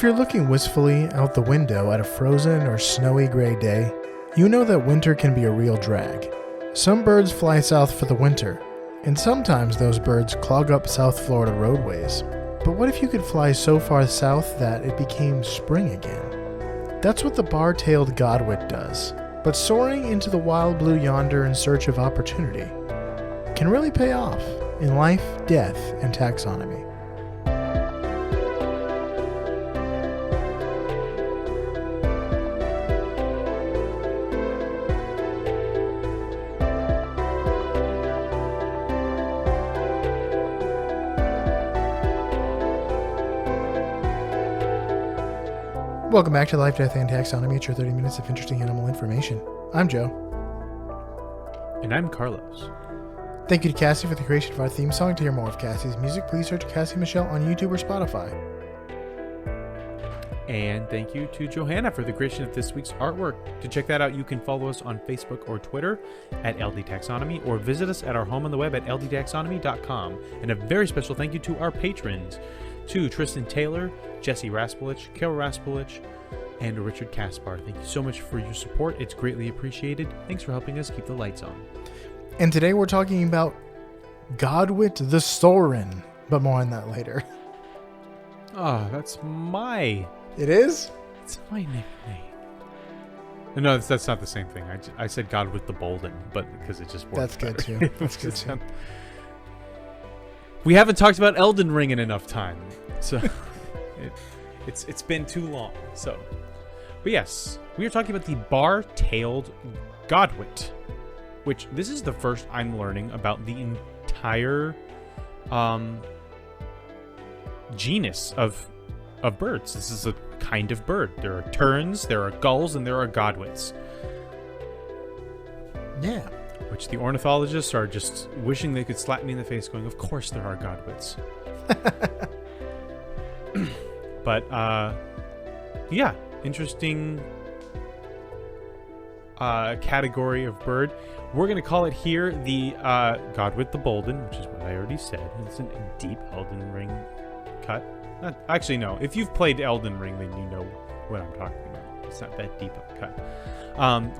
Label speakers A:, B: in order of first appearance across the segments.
A: If you're looking wistfully out the window at a frozen or snowy gray day, you know that winter can be a real drag. Some birds fly south for the winter, and sometimes those birds clog up South Florida roadways. But what if you could fly so far south that it became spring again? That's what the bar-tailed Godwit does. But soaring into the wild blue yonder in search of opportunity can really pay off in life, death, and taxonomy. Welcome back to Life, Death, and Taxonomy. It's your 30 minutes of interesting animal information. I'm Joe.
B: And I'm Carlos.
A: Thank you to Cassie for the creation of our theme song. To hear more of Cassie's music, please search Cassie Michelle on YouTube or Spotify.
B: And thank you to Johanna for the creation of this week's artwork. To check that out, you can follow us on Facebook or Twitter at LD Taxonomy, or visit us at our home on the web at ldtaxonomy.com. And a very special thank you to our patrons, to Tristan Taylor, Jesse Raspolich, Carol Raspolich, and Richard Kaspar. Thank you so much for your support. It's greatly appreciated. Thanks for helping us keep the lights on.
A: And today we're talking about Godwit the Soarin, but more on that later.
B: Oh, that's my...
A: It is?
B: It's my nickname. No, that's not the same thing. I said Godwit the Bolden, but because it just works.
A: That's good too. That's good too.
B: We haven't talked about Elden Ring in enough time, so it's been too long. So, but yes, we are talking about the bar-tailed Godwit, which this is the first I'm learning about the entire genus of birds. This is a kind of bird. There are terns, there are gulls, and there are godwits.
A: Yeah.
B: Which the ornithologists are just wishing they could slap me in the face going, of course there are godwits. But, yeah, interesting category of bird. We're going to call it here the Godwit the Bolden, which is what I already said. It's a deep Elden Ring cut. Actually, no. If you've played Elden Ring, then you know what I'm talking about. It's not that deep of a cut.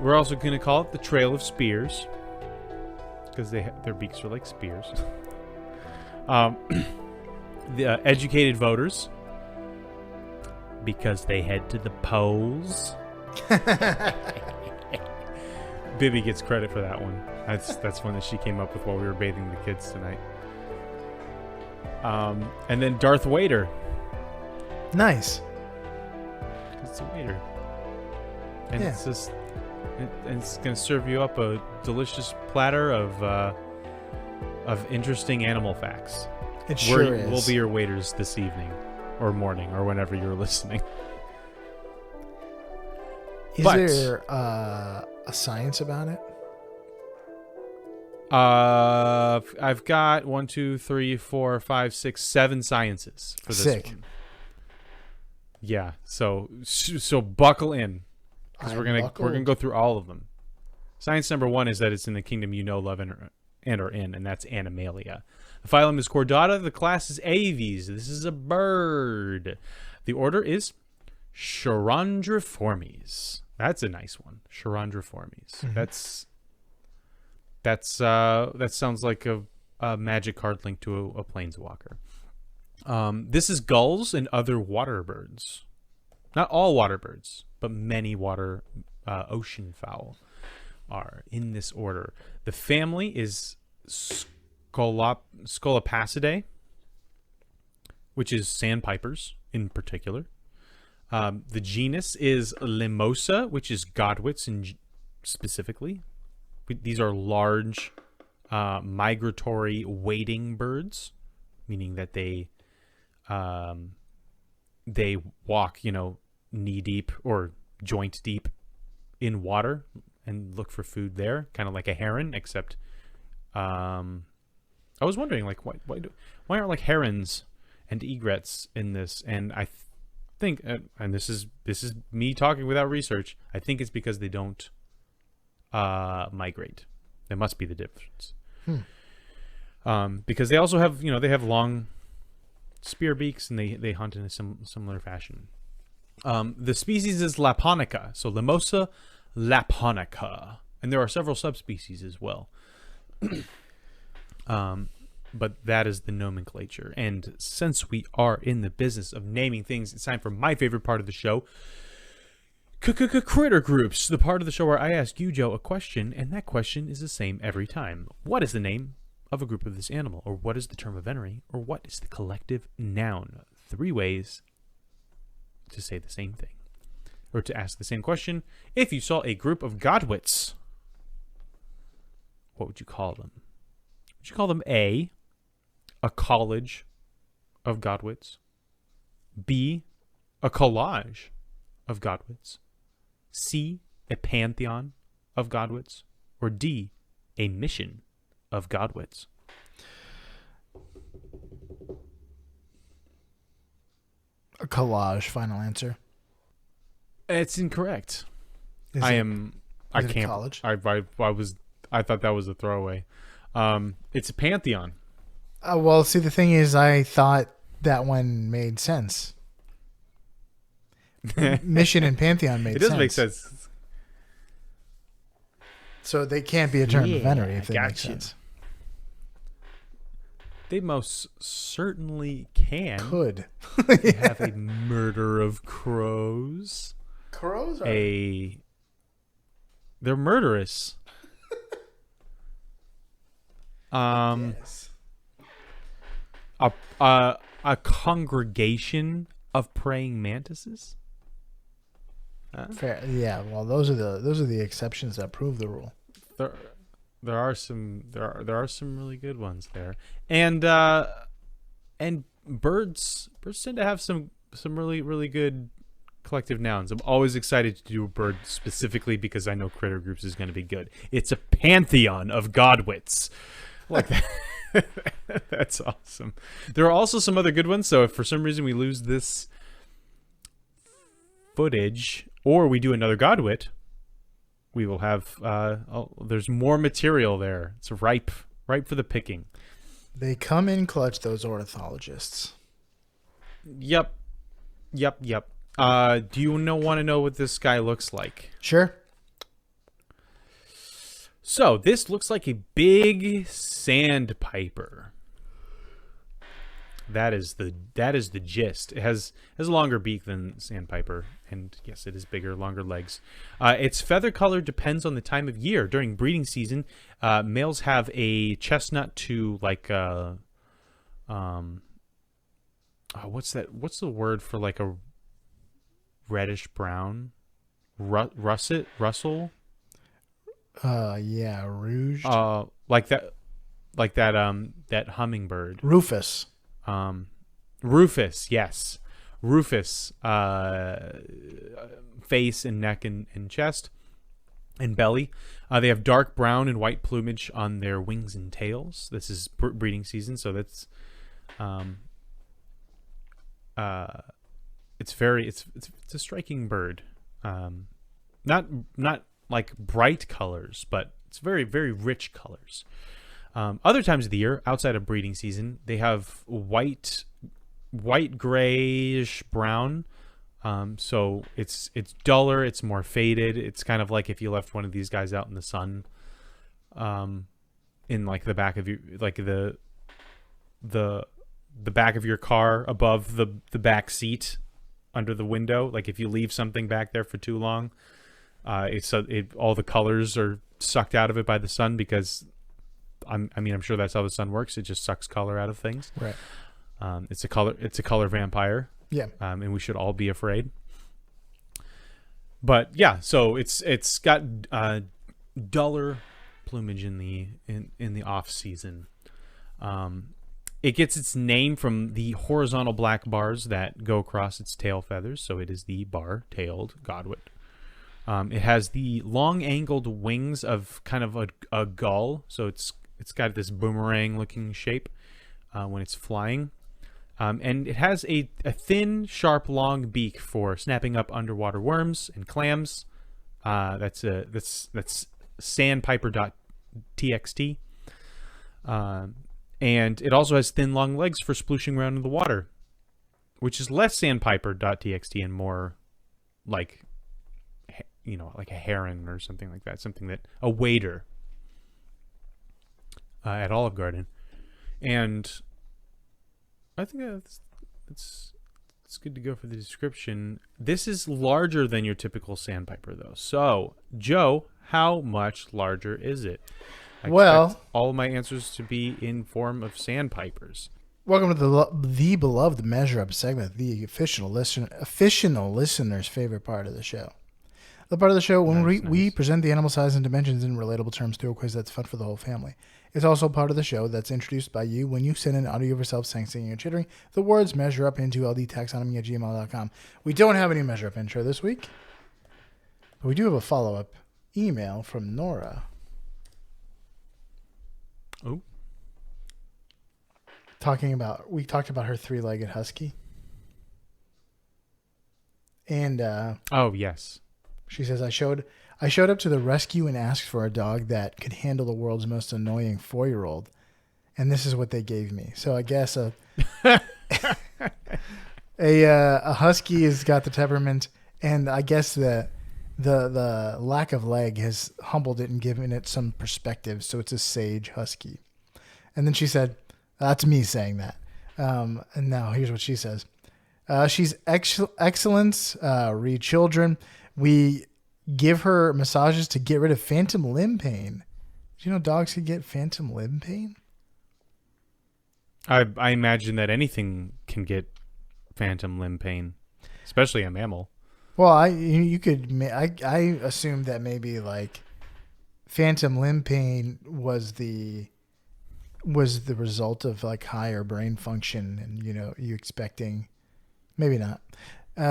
B: We're also going to call it the Trail of Spears, because their beaks are like spears. The educated voters, because they head to the polls. Bibby gets credit for that one. That's one that she came up with while we were bathing the kids tonight. And then Darth Vader.
A: Nice.
B: It's a waiter. And
A: Yeah.
B: it's just... And it's going to serve you up a delicious platter of interesting animal facts.
A: It sure is.
B: We'll be your waiters this evening or morning or whenever you're listening.
A: Is there a science about it?
B: I've got 1, 2, 3, 4, 5, 6, 7 sciences for this one. Yeah, so buckle in. Because we're gonna go through all of them. Science number 1 is that it's in the kingdom you know, love, and are in, and that's Animalia. The phylum is Chordata. The class is Aves. This is a bird. The order is Chirandriformes. That's a nice one. Chirandriformes. Mm-hmm. That sounds like a magic card linked to a planeswalker. This is gulls and other water birds. Not all water birds, but many water ocean fowl are in this order. The family is Scolopacidae, which is sandpipers in particular. The genus is Limosa, which is godwits specifically. These are large migratory wading birds, meaning that they walk, knee deep or joint deep in water and look for food there, kind of like a heron, except I was wondering, like, why aren't like herons and egrets in this? And I think, and this is me talking without research, I think it's because they don't migrate. That must be the difference. Because they also have, they have long spear beaks, and they hunt in a similar fashion. The species is Laponica, so Limosa laponica, and there are several subspecies as well. But that is the nomenclature. And since we are in the business of naming things, it's time for my favorite part of the show, Critter Groups, the part of the show where I ask you, Joe, a question, and that question is the same every time. What is the name of a group of this animal? Or what is the term of venery? Or what is the collective noun? 3 ways to say the same thing, or to ask the same question. If you saw a group of Godwits, what would you call them? Would you call them A, a college of Godwits, B, a collage of Godwits, C, a pantheon of Godwits, or D, a mission of Godwits?
A: A collage, final answer.
B: It's incorrect.
A: Is
B: I
A: it-
B: am.
A: is
B: I
A: it a
B: can't.
A: college?
B: I was. I thought that was a throwaway. It's a pantheon.
A: Well, see, the thing is, I thought that one made sense. Mission and pantheon made
B: It
A: sense.
B: does make sense.
A: So they can't be a term of venery if they make
B: gotcha.
A: sense.
B: They most certainly can.
A: Could.
B: We have a murder of crows.
A: Crows
B: They're murderous.
A: Yes.
B: A congregation of praying mantises.
A: Fair. Yeah. Well, those are the exceptions that prove the rule.
B: There are some really good ones there, and birds tend to have some really good collective nouns. I'm always excited to do a bird specifically because I know Critter Groups is going to be good. It's a pantheon of Godwits, like that. That's awesome. There are also some other good ones. So if for some reason we lose this footage or we do another Godwit, we will have there's more material there. It's ripe for the picking.
A: They come in clutch, those ornithologists.
B: Yep. Do you want to know what this guy looks like?
A: Sure.
B: So this looks like a big sandpiper. That is the gist. It has a longer beak than sandpiper, and yes, it is bigger, longer legs. Its feather color depends on the time of year. During breeding season, males have a chestnut to like what's the word for like a reddish brown? Russell?
A: Yeah, rouge.
B: Like that that hummingbird.
A: Rufus.
B: Rufus, yes. Rufus, face and neck and chest and belly. They have dark brown and white plumage on their wings and tails. This is breeding season, so that's it's a striking bird. Not like bright colors, but it's very, very rich colors. Other times of the year, outside of breeding season, they have white grayish brown. So it's duller, it's more faded. It's kind of like if you left one of these guys out in the sun, in like the back of your the back of your car above the back seat under the window. Like if you leave something back there for too long, all the colors are sucked out of it by the sun because I'm sure that's how the sun works. It just sucks color out of things.
A: Right.
B: It's a color vampire.
A: Yeah.
B: And we should all be afraid. But yeah, so it's got duller plumage in the off season. It gets its name from the horizontal black bars that go across its tail feathers, so it is the bar-tailed Godwit. It has the long angled wings of kind of a gull, so it's got this boomerang-looking shape when it's flying. And it has a thin, sharp, long beak for snapping up underwater worms and clams. That's sandpiper.txt. And it also has thin, long legs for splooshing around in the water, which is less sandpiper.txt and more like like a heron or something like that, a wader at Olive Garden. And I think it's good to go for the description. This is larger than your typical sandpiper, though. So, Joe, how much larger is it? I expect all of my answers to be in form of sandpipers.
A: Welcome to the beloved Measure Up segment, the official listener's favorite part of the show. The part of the show when we present the animal size and dimensions in relatable terms through a quiz that's fun for the whole family. It's also part of the show that's introduced by you when you send an audio of yourself saying, singing, or chittering the words Measure Up into ldtaxonomy@gmail.com. We don't have any Measure Up intro this week, but we do have a follow-up email from Nora.
B: Oh.
A: We talked about her three-legged husky. And
B: oh, yes.
A: She says, I showed up to the rescue and asked for a dog that could handle the world's most annoying 4-year-old, and this is what they gave me. So I guess a husky has got the temperament, and I guess the lack of leg has humbled it and given it some perspective. So it's a sage husky. And then she said, that's me saying that. And now here's what she says. She's excellence. Read children. We give her massages to get rid of phantom limb pain. Do you know dogs can get phantom limb pain?
B: I imagine that anything can get phantom limb pain, especially a mammal.
A: Well, I assumed that maybe like phantom limb pain was the result of like higher brain function, and you expecting, maybe not.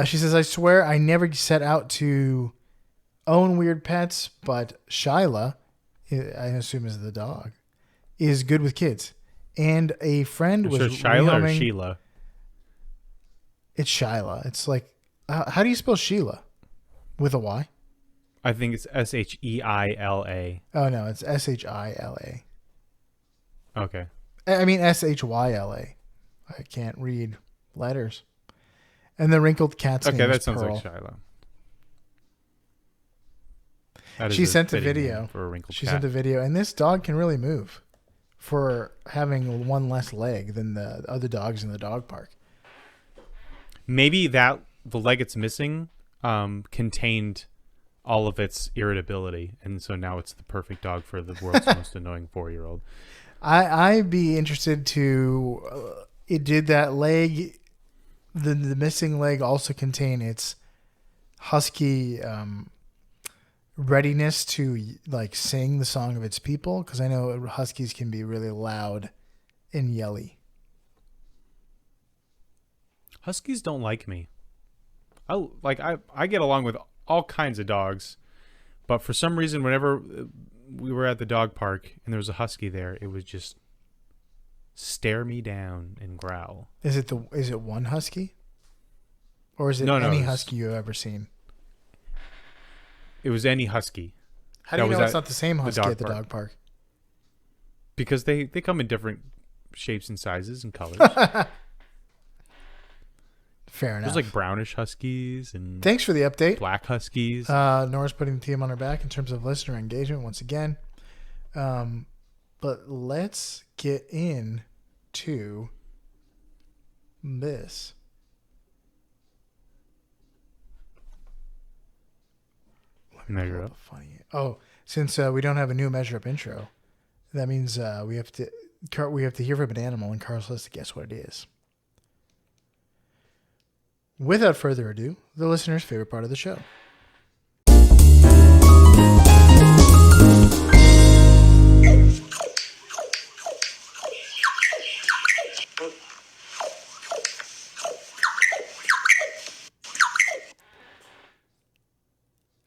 A: She says, I swear I never set out to own weird pets, but Shyla, I assume is the dog, is good with kids. And a friend was
B: Shyla or Sheila?
A: It's Shyla. It's like, how do you spell Sheila? With a Y?
B: I think it's Sheila.
A: Oh, no, it's Shila.
B: Okay.
A: I mean Shyla. I can't read letters. And the wrinkled cat's name
B: that
A: is
B: sounds
A: Pearl.
B: like Shyla.
A: She sent a video.
B: For a wrinkled
A: she
B: cat.
A: sent a video, and this dog can really move for having one less leg than the other dogs in the dog park.
B: Maybe the leg it's missing contained all of its irritability, and so now it's the perfect dog for the world's most annoying 4-year-old.
A: I'd be interested to. It did that leg. The missing leg also contain its husky readiness to like sing the song of its people, because I know huskies can be really loud and yelly.
B: Huskies don't like me. I get along with all kinds of dogs, but for some reason, whenever we were at the dog park and there was a husky there, it would just stare me down and growl.
A: Is it one husky? Or is it any husky you've ever seen?
B: It was any husky.
A: How do you know it's not the same husky at the dog park?
B: Because they come in different shapes and sizes and colors.
A: Fair enough.
B: There's like brownish huskies and
A: thanks for the update.
B: Black huskies.
A: Nora's putting the team on her back in terms of listener engagement once again. But let's get into this.
B: Measure Up.
A: Funny. Oh, since we don't have a new Measure Up intro, that means we have to hear from an animal, and Carlos has to guess what it is. Without further ado, the listener's favorite part of the show.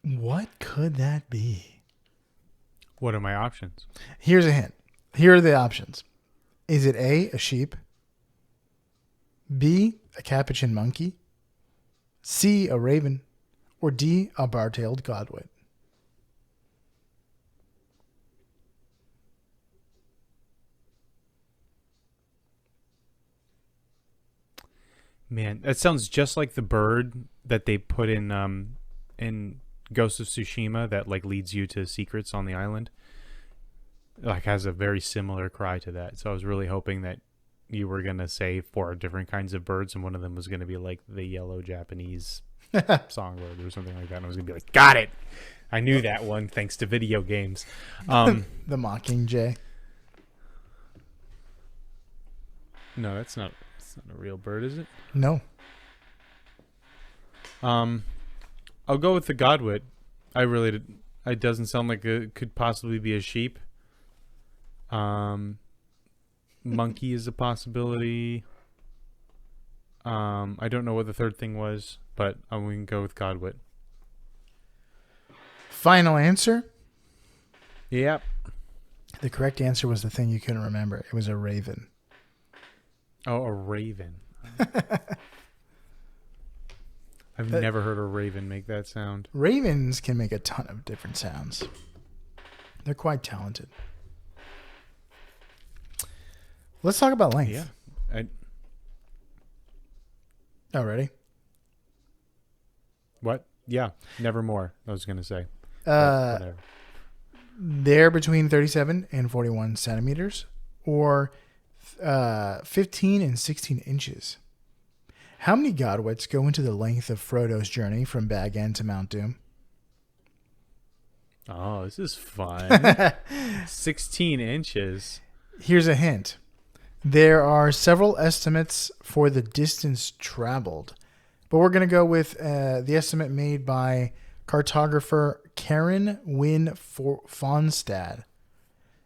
A: What could that be?
B: What are my options?
A: Here's a hint. Here are the options. Is it A, a sheep? B, a capuchin monkey? C, a raven? Or D, a bar-tailed godwit?
B: Man, that sounds just like the bird that they put in in Ghost of Tsushima that like leads you to secrets on the island. Like has a very similar cry to that. So I was really hoping that you were gonna say 4 different kinds of birds, and one of them was gonna be like the yellow Japanese songbird or something like that. And I was gonna be like, got it. I knew that one thanks to video games.
A: The Mockingjay.
B: No, that's not a real bird, is it?
A: No.
B: I'll go with the Godwit. It doesn't sound like it could possibly be a sheep. Monkey is a possibility. I don't know what the third thing was, but I'm going to go with Godwit.
A: Final answer?
B: Yep.
A: The correct answer was the thing you couldn't remember. It was a raven.
B: Oh, a raven. I've never heard a raven make that sound.
A: Ravens can make a ton of different sounds. They're quite talented. Let's talk about length.
B: Yeah.
A: Oh, ready?
B: What? Yeah. Nevermore, I was going to say.
A: They're between 37 and 41 centimeters or 15 and 16 inches. How many Godwits go into the length of Frodo's journey from Bag End to Mount Doom?
B: Oh, this is fun. 16 inches.
A: Here's a hint. There are several estimates for the distance traveled, but we're going to go with the estimate made by cartographer Karen Wynne Fonstad.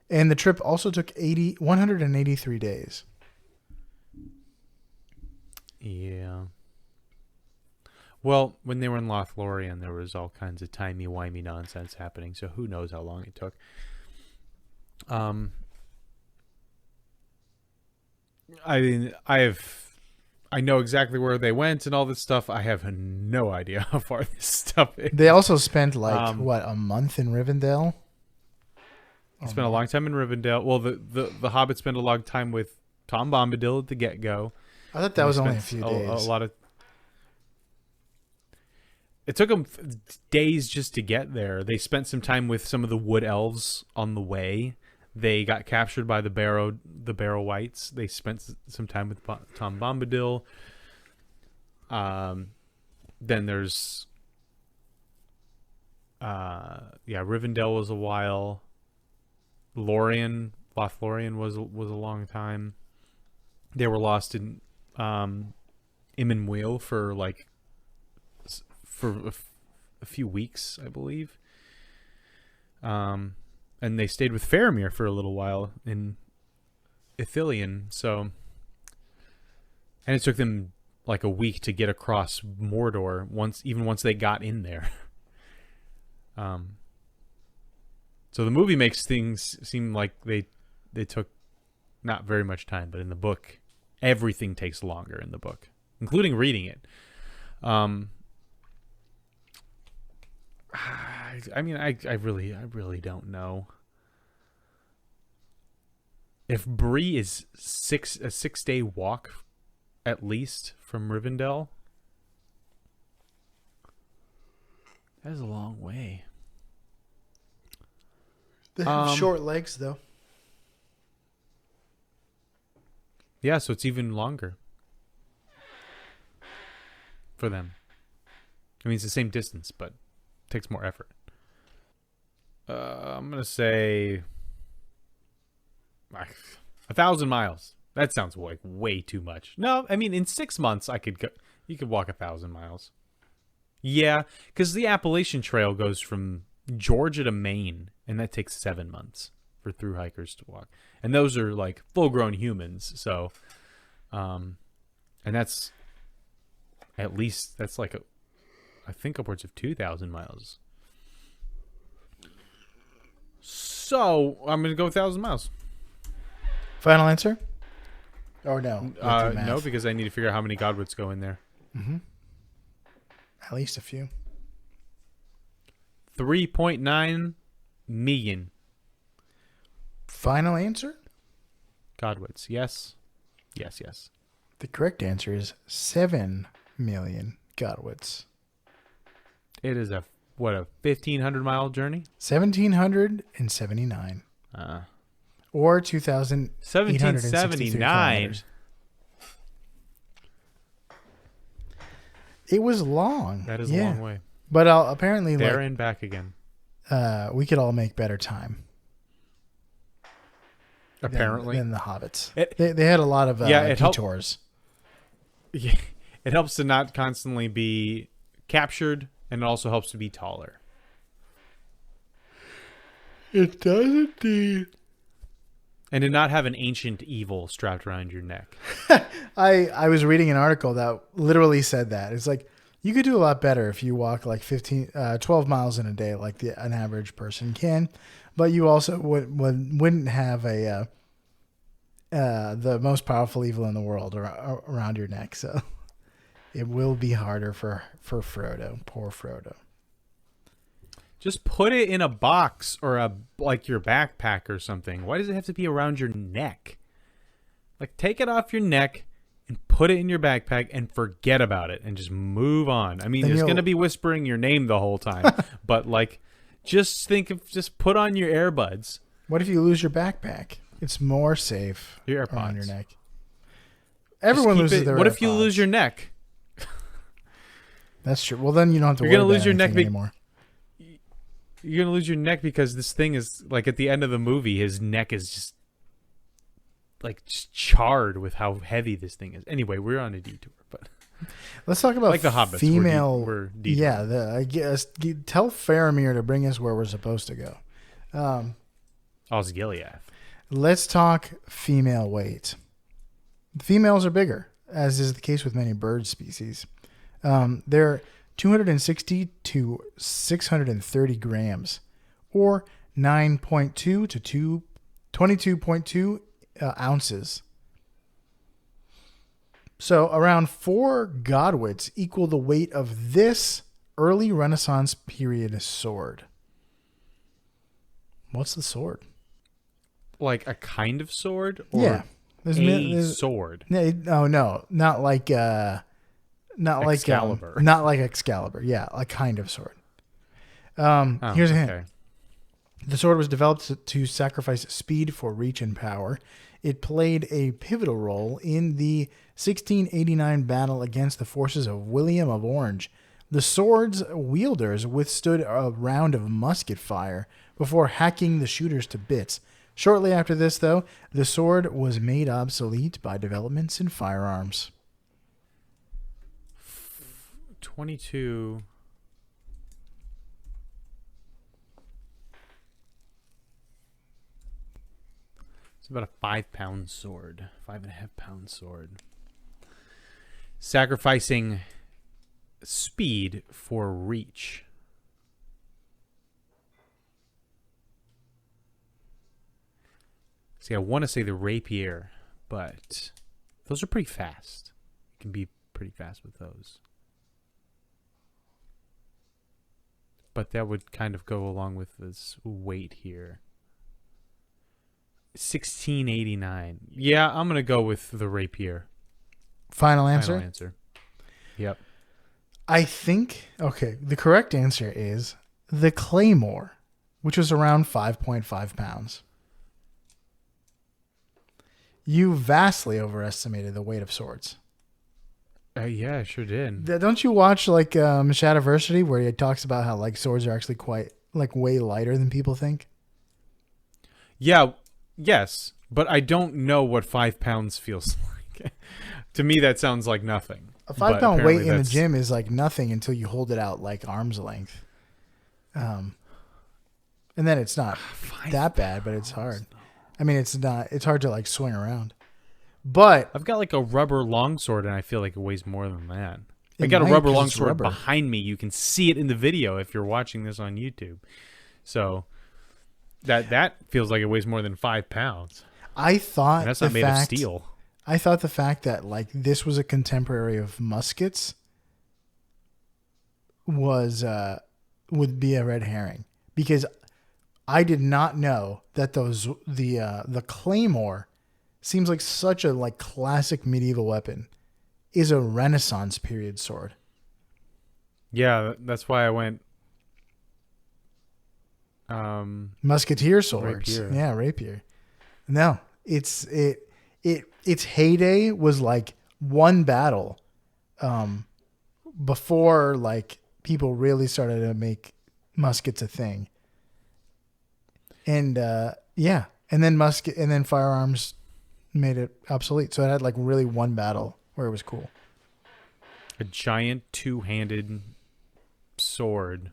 A: And the trip also took 183 days.
B: Yeah. Well, when they were in Lothlorien, there was all kinds of timey-wimey nonsense happening, so who knows how long it took. I mean, I know exactly where they went and all this stuff. I have no idea how far this stuff is.
A: They also spent a month in Rivendell?
B: They spent a long time in Rivendell. Well, the Hobbit spent a long time with Tom Bombadil at the get-go.
A: I thought that was only a few days.
B: A lot of. It took them days just to get there. They spent some time with some of the wood elves on the way. They got captured by the Barrow Wights. They spent some time with Tom Bombadil. Then there's Rivendell was a while. Lothlorien was a long time. They were lost in Immenmuil for a few weeks, I believe. And they stayed with Faramir for a little while in Ithilien. So, and it took them like a week to get across Mordor once they got in there. So the movie makes things seem like they took not very much time, but in the book, everything takes longer in the book, including reading it. I mean, I really don't know. If Bree is a 6-day walk, at least from Rivendell, that is a long way.
A: They have short legs, though.
B: Yeah, so it's even longer for them. I mean, it's the same distance, but it takes more effort. I'm going to say 1,000 miles. That sounds like way too much. No, I mean, in 6 months, you could walk 1,000 miles. Yeah, because the Appalachian Trail goes from Georgia to Maine, and that takes 7 months for through hikers to walk. And those are like full-grown humans, so, and that's like I think upwards of 2,000 miles. So I'm gonna go 1,000 miles.
A: Final answer? Or no?
B: No, because I need to figure out how many Godwits go in there.
A: Mm-hmm. At least a few.
B: 3.9 million.
A: Final answer?
B: Godwits. Yes. Yes, yes.
A: The correct answer is 7 million Godwits.
B: It is a 1,500-mile journey?
A: 1,779. Or 2,863 kilometers. It was long.
B: That is a long way.
A: But apparently,
B: there and back again.
A: We could all make better time.
B: Apparently.
A: Than the hobbits. They had a lot of detours.
B: Yeah, it helps to not constantly be captured, and it also helps to be taller.
A: It does indeed.
B: And to not have an ancient evil strapped around your neck.
A: I was reading an article that literally said that. It's like, you could do a lot better if you walk like 12 miles in a day like an average person can. But you also wouldn't have the most powerful evil in the world around your neck. So it will be harder for Frodo. Poor Frodo.
B: Just put it in a box or like your backpack or something. Why does it have to be around your neck? Like, take it off your neck and put it in your backpack and forget about it and just move on. I mean, it's going to be whispering your name the whole time, but like, just put on your earbuds.
A: What if you lose your backpack? It's more safe
B: your AirPods
A: around your neck. Everyone loses their AirPods.
B: What if you lose your neck?
A: That's true. Well, then you don't have to worry
B: You're going to
A: about
B: lose your neck
A: anymore.
B: You're going to lose your neck because this thing is, like, at the end of the movie, his neck is just, like, just charred with how heavy this thing is. Anyway, we're on a detour, but...
A: Let's talk about
B: like the Hobbits.
A: Female. I guess tell Faramir to bring us where we're supposed to go.
B: Osgiliath.
A: Let's talk female weight. Females are bigger, as is the case with many bird species. They're 260 to 630 grams, or 9.2 to 22.2 ounces. So around 4 Godwits equal the weight of this early Renaissance period sword. What's the sword?
B: Like a kind of sword? Or
A: yeah.
B: There's sword?
A: No. Not like
B: Excalibur.
A: Not like Excalibur. Yeah, a kind of sword. Here's a hint. The sword was developed to sacrifice speed for reach and power. It played a pivotal role in the 1689 battle against the forces of William of Orange. The sword's wielders withstood a round of musket fire before hacking the shooters to bits. Shortly after this, though, the sword was made obsolete by developments in firearms.
B: 22... It's about a 5-pound sword. 5.5-pound sword. Sacrificing speed for reach. See, I want to say the rapier, but those are pretty fast. You can be pretty fast with those. But that would kind of go along with this weight here. 1689. Yeah, I'm going to go with the rapier.
A: Final answer?
B: Final answer. Yep.
A: I think, the correct answer is the claymore, which was around 5.5 pounds. You vastly overestimated the weight of swords.
B: Yeah, I sure did.
A: Don't you watch like Shadiversity, where he talks about how like swords are actually quite like way lighter than people think?
B: Yeah, yes, but I don't know what 5 pounds feels like. To me, that sounds like nothing.
A: A 5-pound weight in the gym is like nothing until you hold it out like arm's length. And then it's not that bad, but it's hard. I mean, it's hard to like swing around. But
B: I've got like a rubber longsword, and I feel like it weighs more than that. I got a rubber longsword behind me. You can see it in the video if you're watching this on YouTube. So that feels like it weighs more than 5 pounds.
A: I thought
B: and that's not made of steel.
A: I thought the fact that like this was a contemporary of muskets would be a red herring, because I did not know that the claymore seems like such a like classic medieval weapon is a Renaissance period sword.
B: Yeah, that's why I went.
A: Musketeer swords.
B: Rapier.
A: Yeah, rapier. No, its heyday was like one battle, before like people really started to make muskets a thing. And yeah, and then firearms made it obsolete. So it had like really one battle where it was cool.
B: A giant two-handed sword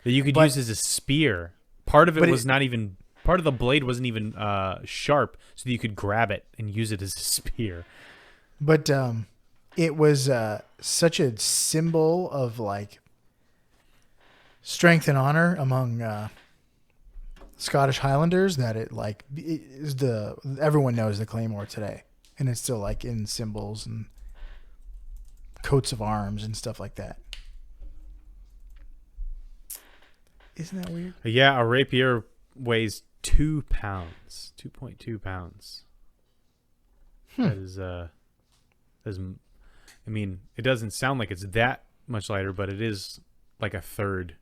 B: that you could use as a spear. Part of it was not even part of the blade wasn't even sharp, so that you could grab it and use it as a spear.
A: But it was such a symbol of like strength and honor among Scottish Highlanders that everyone knows the Claymore today, and it's still like in symbols and coats of arms and stuff like that. Isn't that weird?
B: Yeah, a rapier weighs 2 pounds, 2.2 pounds. That is, I mean, it doesn't sound like it's that much lighter, but it is like a third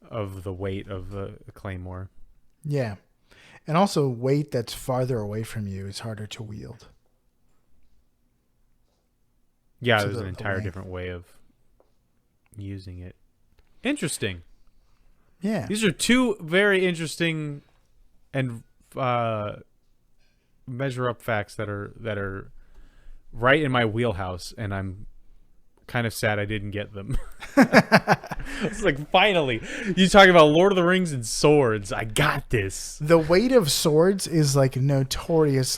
B: of the weight of the claymore.
A: Yeah, and also weight that's farther away from you is harder to wield.
B: Yeah, there's an entire different way of using it. Interesting.
A: Yeah.
B: These are two very interesting and measure up facts that are right in my wheelhouse, and I'm kind of sad I didn't get them. It's like, finally, you talking about Lord of the Rings and swords. I got this.
A: The weight of swords is like a notorious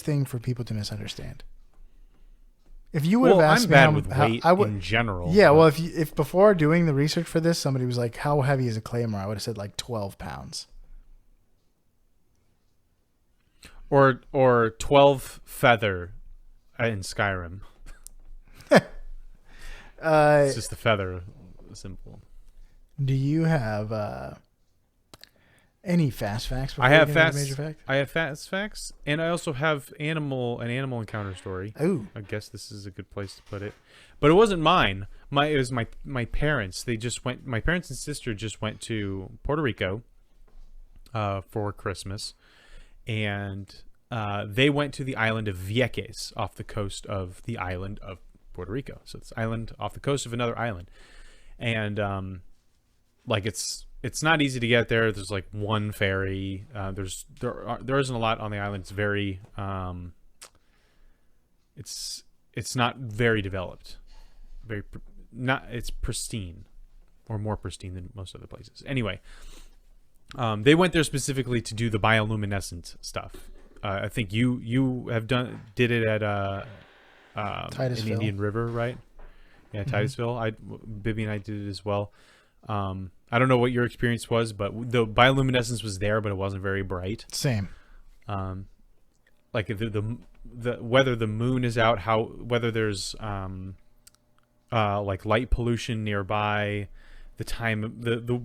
A: thing for people to misunderstand. If you would have asked me,
B: I'm bad with weight in general.
A: Yeah, well, if before doing the research for this, somebody was like, "How heavy is a claymore?" I would have said like 12 pounds.
B: Or 12 feather in Skyrim. It's just the feather symbol.
A: Do you have any fast facts?
B: I have fast facts, and I also have an animal encounter story.
A: Ooh.
B: I guess this is a good place to put it, but it wasn't mine. It was my parents. My parents and sister just went to Puerto Rico for Christmas, and they went to the island of Vieques off the coast of the island of Puerto Rico. So it's island off the coast of another island, and like it's not easy to get there. There's like one ferry. There isn't a lot on the island. It's very it's not very developed. It's pristine, or more pristine than most other places. Anyway, they went there specifically to do the bioluminescent stuff. I think you did it at in Indian River, right? Yeah, Titusville. Bibby and I did it as well. I don't know what your experience was, but the bioluminescence was there, but it wasn't very bright.
A: Same.
B: Like the whether the moon is out, whether there's like light pollution nearby, the time, the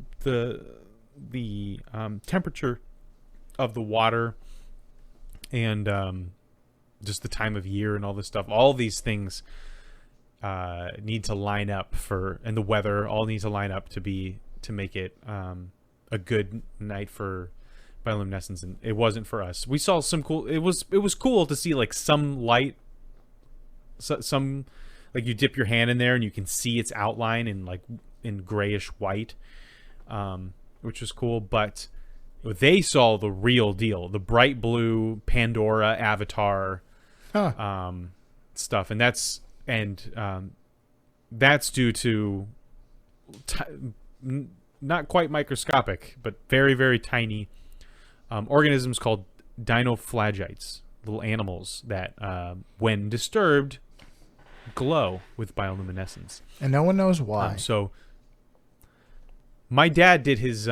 B: temperature of the water, and just the time of year and all this stuff. All these things need to line up and the weather all needs to line up to make it a good night for bioluminescence, and it wasn't for us. We saw some cool. It was cool to see like some light, some like you dip your hand in there and you can see its outline in grayish white, which was cool. But they saw the real deal, the bright blue Pandora Avatar stuff, and that's due to not quite microscopic, but very, very tiny organisms called dinoflagellates, little animals that, when disturbed, glow with bioluminescence.
A: And no one knows why.
B: So my dad did his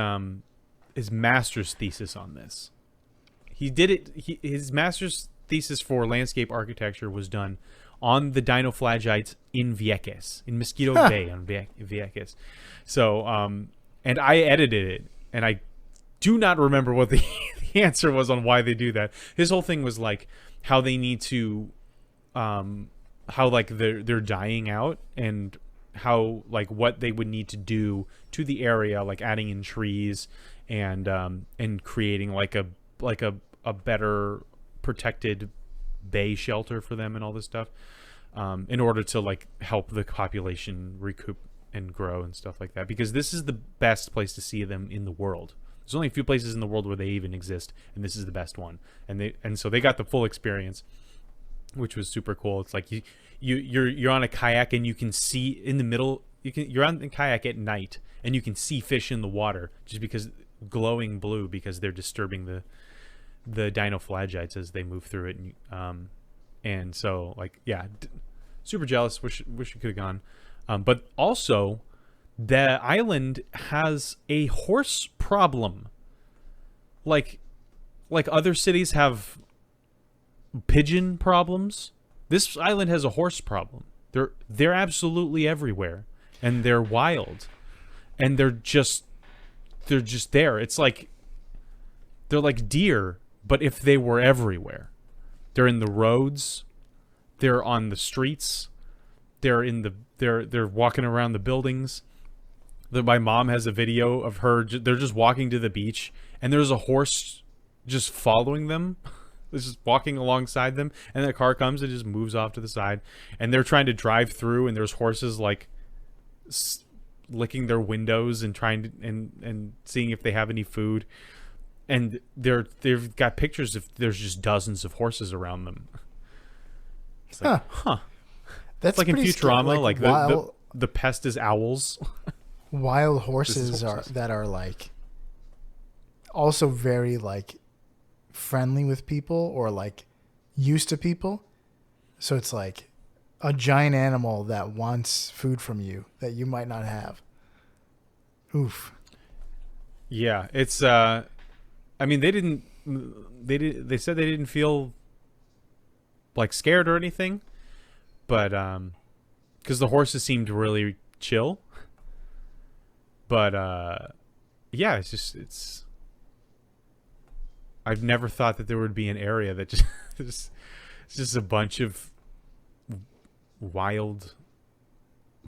B: master's thesis on this. He did it. His master's thesis for landscape architecture was done on the dinoflagellates in Vieques, in Mosquito Bay on Vieques. So, and I edited it, and I do not remember what the answer was on why they do that. His whole thing was like how they need to like they're dying out, and how like what they would need to do to the area, like adding in trees and creating like a better protected bay shelter for them and all this stuff, in order to like help the population recoup and grow and stuff like that, because this is the best place to see them in the world. There's only a few places in the world where they even exist, and this is the best one. And so they got the full experience, which was super cool. It's like you're on a kayak and you can see in the middle. You're on the kayak at night and you can see fish in the water just because glowing blue, because they're disturbing the dinoflagellates as they move through it. And so like super jealous. Wish we could have gone. But also, the island has a horse problem. Like other cities have pigeon problems, this island has a horse problem. They're absolutely everywhere, and they're wild, and they're just there. It's like they're like deer, but if they were everywhere. They're in the roads, they're on the streets, they're walking around the buildings. My mom has a video of her. They're just walking to the beach, and there's a horse just following them. It's just walking alongside them, and the car comes and just moves off to the side. And they're trying to drive through, and there's horses like licking their windows and trying to and seeing if they have any food. And they've got pictures of there's just dozens of horses around them. It's like,
A: That's
B: it's like in Futurama, like the pest is owls.
A: Wild horses that are like also very like friendly with people or like used to people. So it's like a giant animal that wants food from you that you might not have. Oof.
B: Yeah, it's I mean they said they didn't feel like scared or anything, but because the horses seemed really chill. But yeah, it's I've never thought that there would be an area that it's just a bunch of wild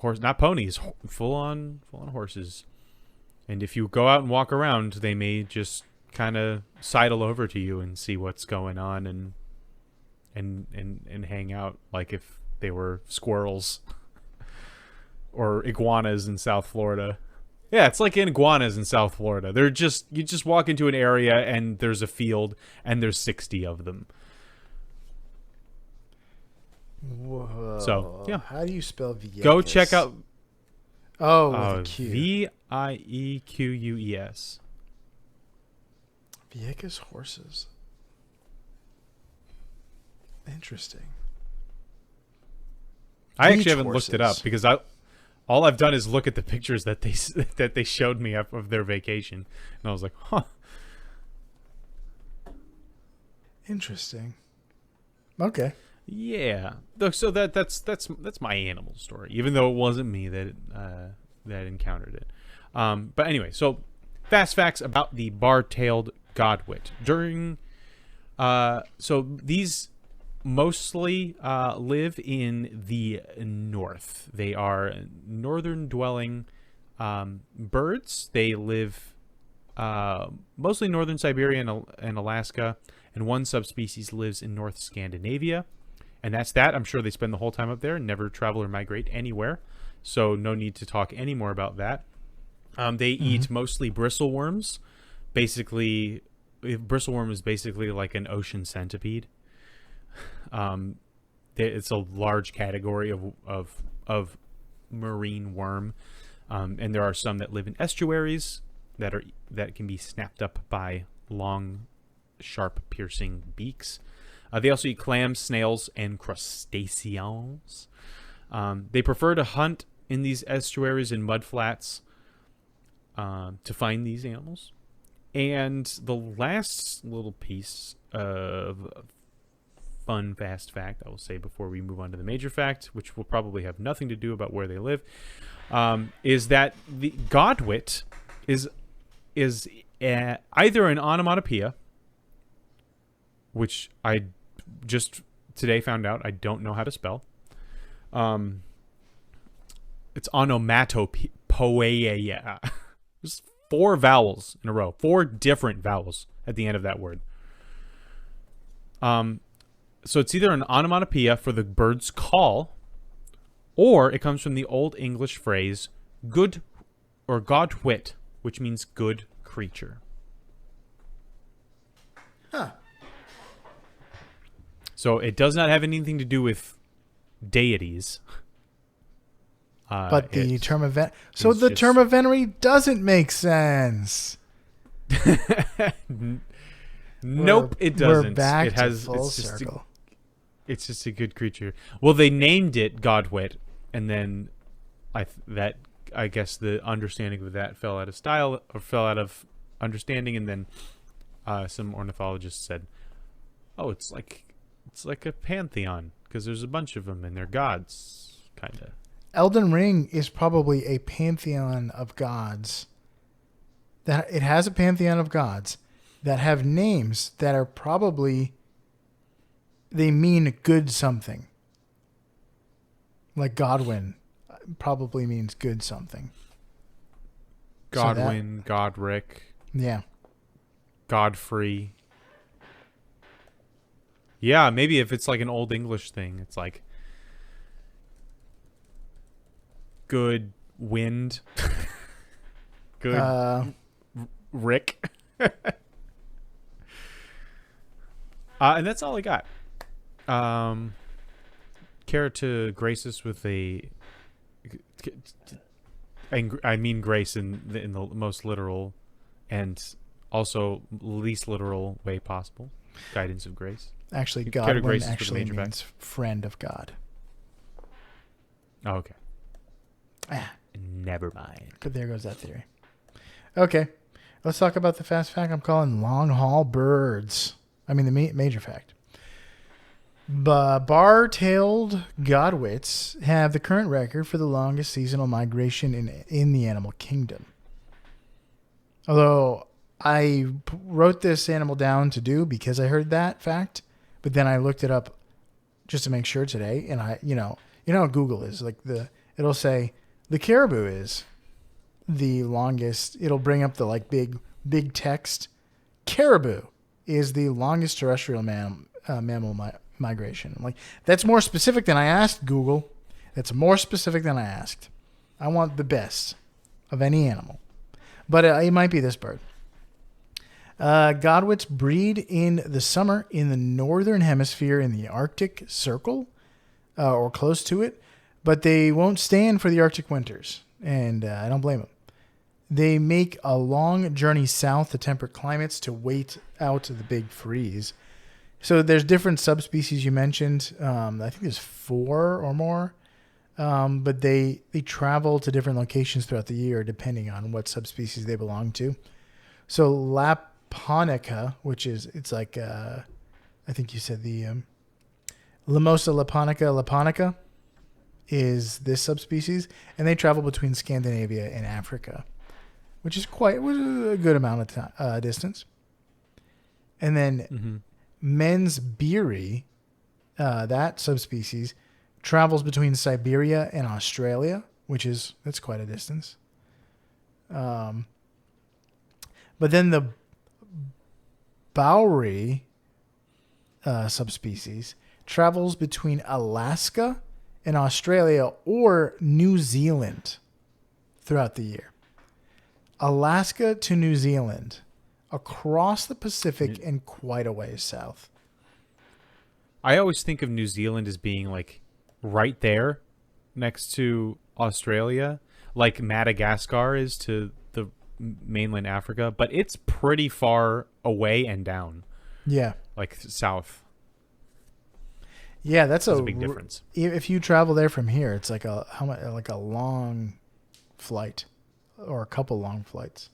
B: horse, not ponies, full on horses. And if you go out and walk around, they may just kind of sidle over to you and see what's going on and hang out like if they were squirrels or iguanas in South Florida. Yeah, it's like iguanas in South Florida. They're just, you just walk into an area and there's a field and there's 60 of them.
A: Whoa.
B: So, yeah.
A: How do you spell Vieques?
B: Go check out.
A: With a Q.
B: Viequeus.
A: Vieques horses. Interesting.
B: I actually haven't looked it up because all I've done is look at the pictures that they showed me of their vacation, and I was like, huh.
A: Interesting. Okay.
B: Yeah. So that's my animal story, even though it wasn't me that encountered it. But anyway, so fast facts about the bar-tailed godwit. So these mostly live in the north. They are northern dwelling birds. They live mostly northern Siberia and Alaska, and one subspecies lives in North Scandinavia. And that's that. I'm sure they spend the whole time up there and never travel or migrate anywhere. So no need to talk any more about that. They eat mostly bristleworms. Basically, bristleworm is basically like an ocean centipede. It's a large category of marine worm, and there are some that live in estuaries that can be snapped up by long, sharp, piercing beaks. They also eat clams, snails, and crustaceans. They prefer to hunt in these estuaries and mudflats to find these animals. And the last little piece of fun fast fact I will say before we move on to the major fact, which will probably have nothing to do about where they live, is that the Godwit is either an onomatopoeia, which I just today found out I don't know how to spell, It's onomatopoeia. There's 4 vowels in a row. 4 different vowels at the end of that word. So it's either an onomatopoeia for the bird's call, or it comes from the Old English phrase "good" or "Godwit," which means good creature.
A: Huh.
B: So it does not have anything to do with deities.
A: But the term event. So the term Venery doesn't make sense.
B: Nope, it doesn't.
A: We're back
B: it has
A: to full circle.
B: It's just a good creature. Well, they named it Godwit, and then I guess the understanding of that fell out of style or fell out of understanding, and then some ornithologists said, "Oh, it's like a pantheon because there's a bunch of them and they're gods, kind of."
A: Elden Ring is probably a pantheon of gods. That it has a pantheon of gods that have names that are probably they mean good something. Like Godwin probably means good something.
B: Godwin, Godric.
A: Yeah.
B: Godfrey. Yeah, maybe if it's like an Old English thing, it's like good wind. Good Rick. And that's all I got. Care to grace us with a... I mean grace in the most literal and also least literal way possible. Guidance of grace.
A: Actually, Godwin actually means friend of God.
B: Oh, okay. Never mind.
A: But there goes that theory. Okay. Let's talk about the fast fact I'm calling long haul birds. I mean, the major fact. Bar-tailed godwits have the current record for the longest seasonal migration in the animal kingdom. Although I wrote this animal down to do because I heard that fact, but then I looked it up just to make sure today, and you know how Google is, like it'll say the caribou is the longest. It'll bring up the big text. Caribou is the longest terrestrial mammal migration. I'm like, that's more specific than I asked, Google. That's more specific than I asked. I want the best of any animal. But it might be this bird. Godwits breed in the summer in the northern hemisphere in the Arctic Circle or close to it, but they won't stand for the Arctic winters, and I don't blame them. They make a long journey south to temperate climates to wait out the big freeze. So there's different subspecies you mentioned. I think there's 4 or more, but they travel to different locations throughout the year depending on what subspecies they belong to. So Laponica, it's like I think you said the Limosa laponica is this subspecies, and they travel between Scandinavia and Africa, which is was a good amount of distance. And then Men's beery, that subspecies, travels between Siberia and Australia, that's quite a distance. But then the Bowery subspecies travels between Alaska and Australia or New Zealand throughout the year. Alaska to New Zealand, across the Pacific and quite a ways south.
B: I always think of New Zealand as being like right there next to Australia, like Madagascar is to the mainland Africa, but it's pretty far away and down. Yeah. Like south.
A: Yeah, that's
B: a big difference.
A: If you travel there from here, it's like a long flight or a couple long flights.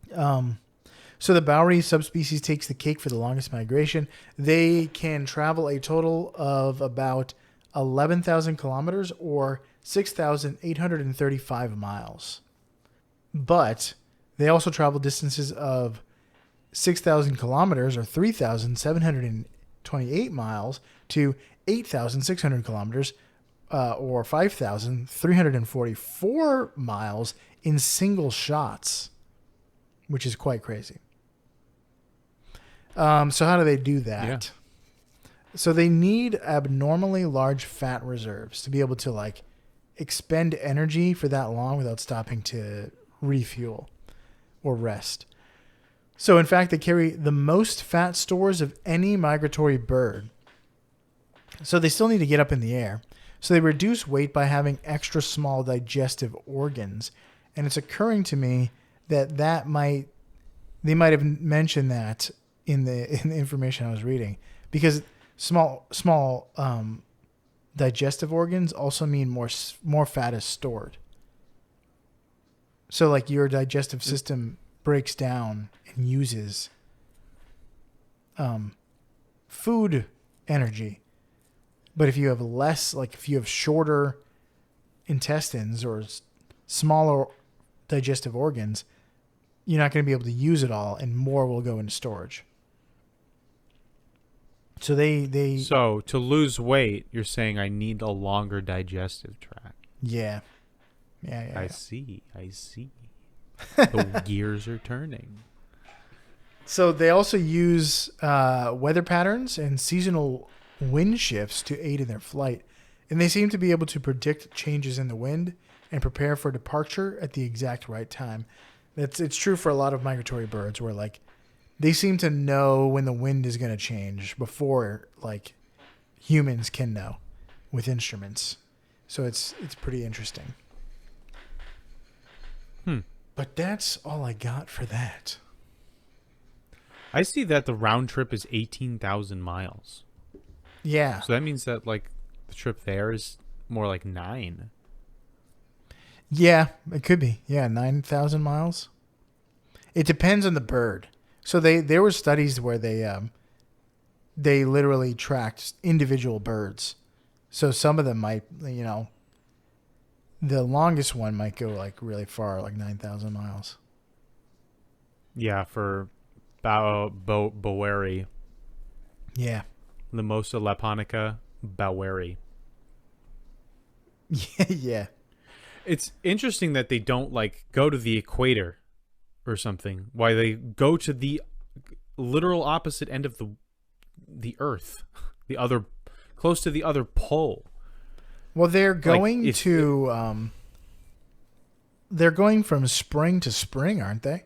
A: So the Bowery subspecies takes the cake for the longest migration. They can travel a total of about 11,000 kilometers or 6,835 miles. But they also travel distances of 6,000 kilometers or 3,728 miles to 8,600 kilometers, or 5,344 miles in single shots, which is quite crazy. So how do they do that?
B: Yeah.
A: So they need abnormally large fat reserves to be able to like expend energy for that long without stopping to refuel or rest. So in fact, they carry the most fat stores of any migratory bird. So they still need to get up in the air. So they reduce weight by having extra small digestive organs. And it's occurring to me that they might have mentioned that in the information I was reading, because small digestive organs also mean more fat is stored. So like your digestive system breaks down and uses food energy. But if you have less, like if you have shorter intestines or smaller digestive organs, you're not going to be able to use it all, and more will go into storage. So
B: So to lose weight, you're saying I need a longer digestive tract.
A: Yeah.
B: I see. The gears are turning.
A: So they also use weather patterns and seasonal wind shifts to aid in their flight. And they seem to be able to predict changes in the wind and prepare for departure at the exact right time. It's true for a lot of migratory birds, where like they seem to know when the wind is going to change before like humans can know with instruments. So it's pretty interesting. But that's all I got for that.
B: I see that the round trip is 18,000 miles.
A: Yeah.
B: So that means that like the trip there is more like 9.
A: Yeah, it could be. Yeah, 9,000 miles. It depends on the bird. So there were studies where they literally tracked individual birds. So some of them might, the longest one might go like really far, like 9,000 miles.
B: Yeah, for Boweri.
A: Yeah.
B: Limosa laponica Boweri.
A: Yeah.
B: It's interesting that they don't like go to the equator or something. Why they go to the literal opposite end of the Earth, close to the other pole.
A: Well, they're going they're going from spring to spring, aren't they?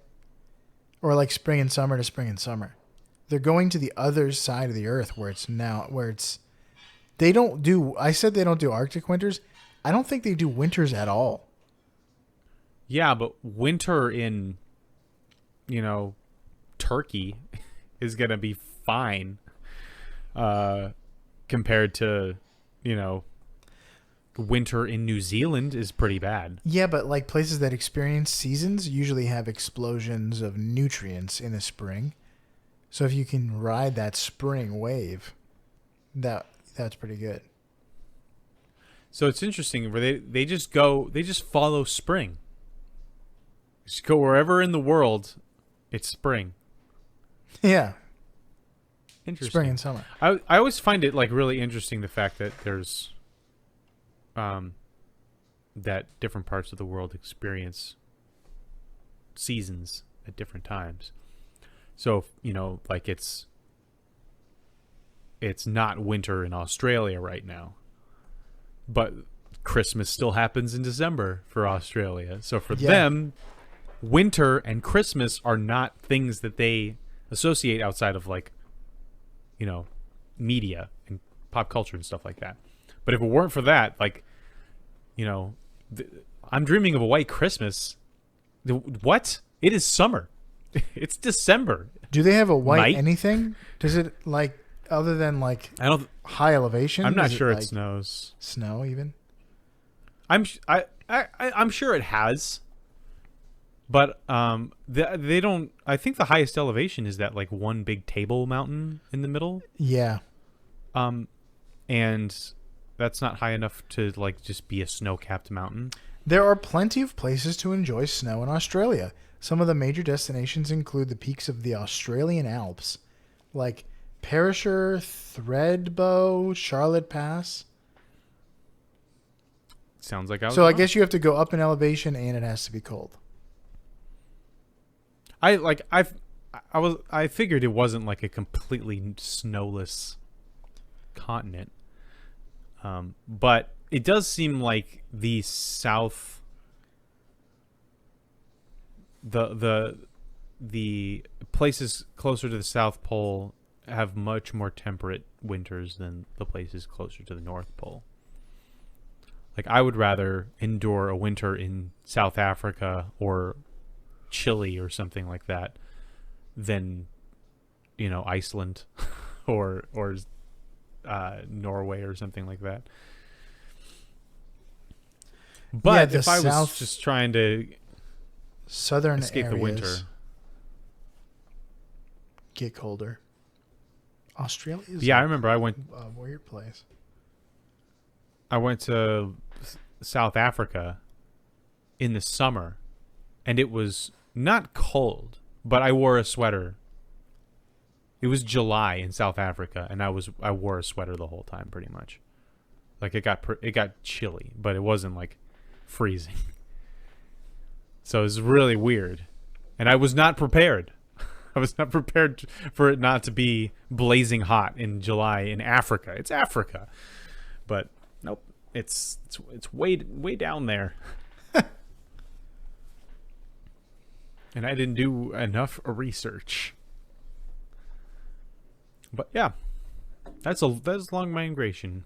A: Or like spring and summer to spring and summer. They're going to the other side of the Earth I said they don't do Arctic winters. I don't think they do winters at all.
B: Yeah, but winter in, Turkey is going to be fine compared to, winter in New Zealand is pretty bad.
A: Yeah, but like places that experience seasons usually have explosions of nutrients in the spring. So if you can ride that spring wave, that's pretty good.
B: So it's interesting where they just follow spring. Just go wherever in the world it's spring.
A: Yeah.
B: Interesting.
A: Spring and summer.
B: I always find it like really interesting the fact that there's that different parts of the world experience seasons at different times. So, like it's not winter in Australia right now, but Christmas still happens in December for Australia. So for them, winter and Christmas are not things that they associate outside of like, media and pop culture and stuff like that. But if it weren't for that, like, I'm dreaming of a white Christmas. What? It is summer. It's December.
A: Do they have a white anything? Does it like other than like high elevation?
B: I'm not sure it snows.
A: Snow even.
B: I'm sure it has, but they don't. I think the highest elevation is that like one big table mountain in the middle.
A: Yeah.
B: And that's not high enough to like just be a snow-capped mountain.
A: There are plenty of places to enjoy snow in Australia. Some of the major destinations include the peaks of the Australian Alps, like Perisher, Threadbow, Charlotte Pass.
B: Sounds like I was
A: So I
B: wrong.
A: guess you have to go up in elevation and it has to be cold.
B: I figured it wasn't like a completely snowless continent. But it does seem like the south, the places closer to the South Pole have much more temperate winters than the places closer to the North Pole. Like, I would rather endure a winter in South Africa or Chile or something like that than, Iceland or Norway or something like that. But if I was just trying to
A: southern
B: escape the winter,
A: get colder. Australia is
B: I remember I went
A: a weird place.
B: I went to South Africa in the summer, and it was not cold, but I wore a sweater. It was July in South Africa, and I wore a sweater the whole time, pretty much. Like, it got chilly, but it wasn't like freezing. So it was really weird, and I was not prepared. I was not prepared for it not to be blazing hot in July in Africa. It's Africa, but nope, it's way down there. And I didn't do enough research. But yeah, that's long migration.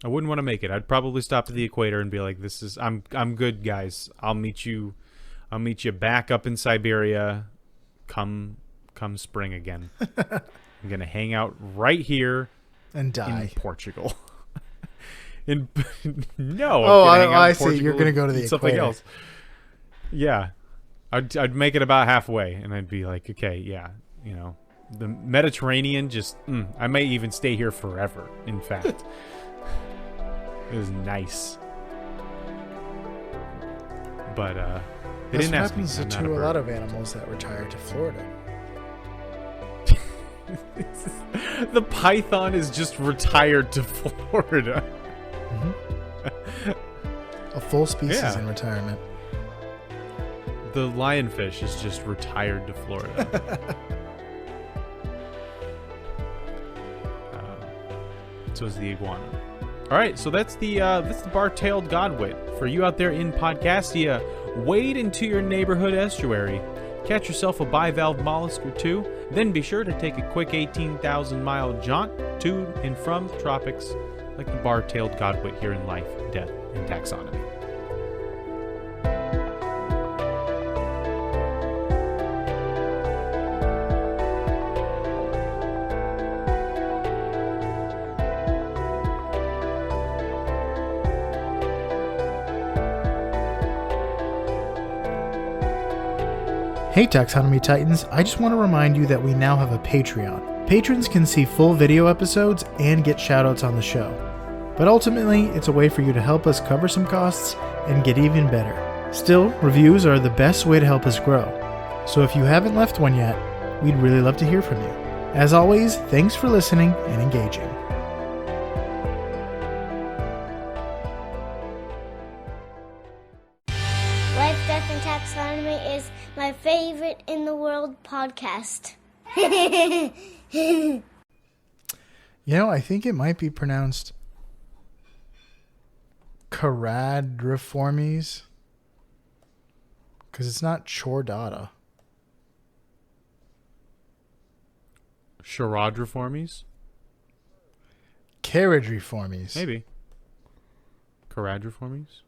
B: I wouldn't want to make it. I'd probably stop at the equator and be like, I'm good, guys. I'll meet you back up in Siberia come spring again. I'm going to hang out right here
A: and die
B: in Portugal. No.
A: I see. You're going to go to the
B: something
A: equator.
B: Else. Yeah. I'd make it about halfway, and I'd be like, okay, yeah, the Mediterranean, I may even stay here forever, in fact. It was nice. But, they didn't ask me.
A: That's what happens to a lot of animals that retire to Florida.
B: The python is just retired to Florida.
A: Mm-hmm. A full species in retirement.
B: The lionfish is just retired to Florida. So is the iguana. All right, so that's the bar-tailed godwit. For you out there in Podcastia, wade into your neighborhood estuary, catch yourself a bivalve mollusk or two, then be sure to take a quick 18,000-mile jaunt to and from the tropics, like the bar-tailed godwit here in Life, Death, and Taxonomy.
A: Hey Taxonomy Titans, I just want to remind you that we now have a Patreon. Patrons can see full video episodes and get shoutouts on the show. But ultimately, it's a way for you to help us cover some costs and get even better. Still, reviews are the best way to help us grow. So if you haven't left one yet, we'd really love to hear from you. As always, thanks for listening and engaging.
C: Life, Death, and Taxonomy is my favorite in the world podcast.
A: I think it might be pronounced Caradriformes, because it's not Chordata.
B: Charadriformes?
A: Caradriformes.
B: Maybe. Caradriformes?